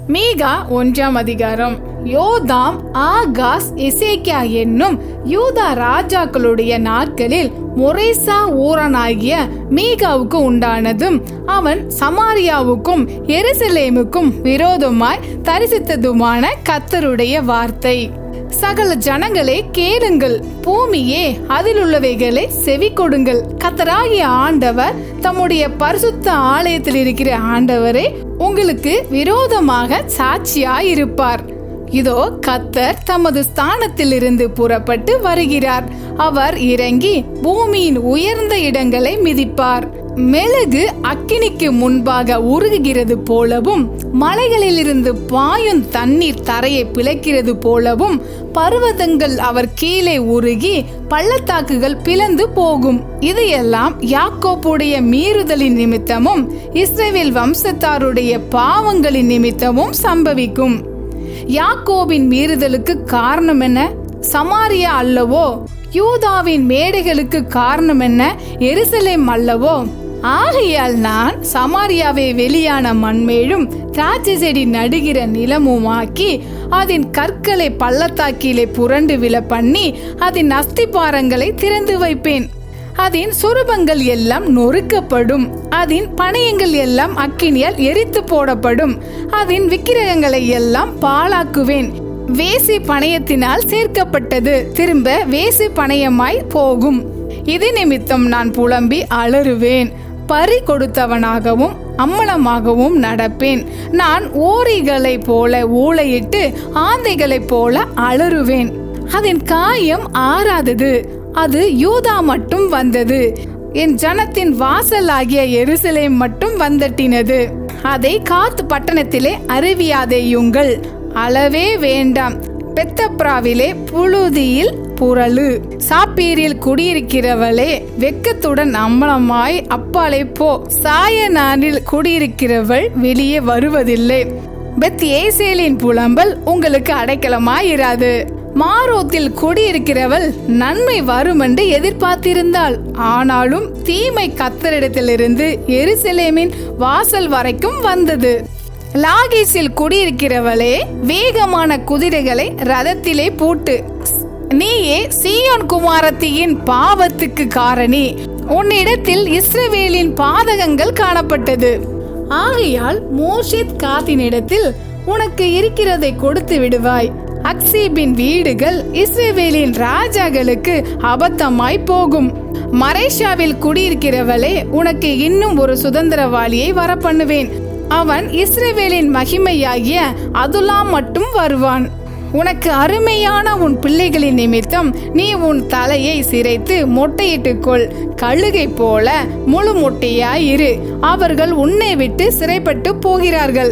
மீகா 1ஆம் அதிகாரம். யோதாம், ஆகாஸ், எசேக்கியா என்னும் யூதா ராஜாக்களுடைய நாட்களில் மொரேசா ஊரானாகிய மீகாவுக்கு உண்டானதும் அவன் சமாரியாவுக்கும் எருசலேமுக்கும் விரோதமாய் தரிசித்ததுமான கர்த்தருடைய வார்த்தை. சகல ஜனங்களே கேளுங்கள், பூமியே அதிலுள்ளவைகளை செவி கொடுங்கள். கர்த்தராகிய ஆண்டவர் தம்முடைய பரிசுத்த ஆலயத்தில் இருக்கிற ஆண்டவரே உங்களுக்கு விரோதமாக சாட்சியாயிருப்பார். இதோ கர்த்தர் தமது ஸ்தானத்தில் இருந்து புறப்பட்டு வருகிறார். அவர் இறங்கி பூமியின் உயர்ந்த இடங்களை மிதிப்பார். மெழுகு அக்கினிக்கு முன்பாக உருகுகிறது போலவும், மலைகளிலிருந்து பாயும் தண்ணீர் தரையை பிளக்கிறது போலவும், பர்வதங்கள் அவர் கீழே உருகி பள்ளத்தாக்குகள் பிளந்து போகும். இதையெல்லாம் யாக்கோப்புடைய மீறுதலின் நிமித்தமும் இஸ்ரவேல் வம்சத்தாருடைய பாவங்களின் நிமித்தமும் சம்பவிக்கும். யாக்கோபின் மீறுதலுக்கு காரணம் என்ன? சமாரியா அல்லவோ? யூதாவின் மேடைகளுக்கு காரணம் என்ன? எருசலேம் அல்லவோ? ஆகையால் நான் சமாரியாவை வெளியான மண்மேடும் திராட்சை செடி நடுகிற நிலமுமாக்கி அதன் கற்களை பள்ளத்தாக்கிலே புரண்டு விழ பண்ணி அதன் அஸ்திபாரங்களை திறந்து வைப்பேன். அதன் சுரூபங்கள் எல்லாம் நொறுக்கப்படும். அதன் பணையங்கள் எல்லாம் அக்கினியால் எரித்து போடப்படும். அதன் விக்கிரகங்களை எல்லாம் பாழாக்குவேன். வேசி பணையத்தினால் சேர்க்கப்பட்டது திரும்ப வேசி பணையமாய் போகும். இது நிமித்தம் நான் புலம்பி அலறுவேன். பறி கொடுத்தவனாகவும் அம்மலமாகவும் நடப்பேன். நான் ஓரிகளை போல ஊளையிட்டு ஆந்தைகளைப் போல அலறுவேன். அதன் காயம் ஆறாதது, அது யூதா மட்டும் வந்தது. என் ஜனத்தின் வாசலாகிய எருசலேம் மட்டும் வந்தட்டினது. அதை காத் பட்டணத்திலே அறிவியாதேயுங்கள். அளவே வேண்டாம். பெத்தப்ராவிலே புழுதியில் புரளு. சாப்பீரில் குடியிருக்கிறவளே, வெக்கத்துடன் அம்பலமாய் அப்பாலே போ. சாயனானில் குடியிருக்கிறவள் வெளியே வருவதில்லை. பெத் ஏசேலின் புலம்பல் உங்களுக்கு அடைக்கலமாயிராது. மாரோத்தில் குடியிருக்கிறவள் நன்மை வருமென்று எதிர்பார்த்திருந்தாள். ஆனாலும் தீமை கர்த்தரிடத்திலிருந்து எருசலேமின் வாசல் வரைக்கும் வந்தது. லாகீசில் குடியிருக்கிறவளே, வேகமான குதிரைகளை ரதத்திலே பூட்டு. நீயே சீயோன் குமாரத்தியின் பாவத்துக்கு காரணி. உன்னிடத்தில் இஸ்ரவேலின் பாதகங்கள் காணப்பட்டது. ஆகையால் மோஷேத் காத்தினிடத்தில் உனக்கு இருக்கிறதை கொடுத்து விடுவாய். அக்சீபின் வீடுகள் இஸ்ரவேலின் ராஜாக்களுக்கு அபத்தமாய் போகும். மரேஷாவில் குடியிருக்கிறவளே, உனக்கு இன்னும் ஒரு சுதந்திரவாளியை வரப்பண்ணுவேன். அவன் இஸ்ரவேலின் மகிமையாகிய அதுலாம் மட்டும் வருவான். உனக்கு அருமையான உன் பிள்ளைகளின் நிமித்தம் நீ உன் தலையை சிரைத்து மொட்டையிட்டுக்கொள். கழுகை போல முழு மொட்டையாயிரு. அவர்கள் உன்னை விட்டு சிறைப்பட்டு போகிறார்கள்.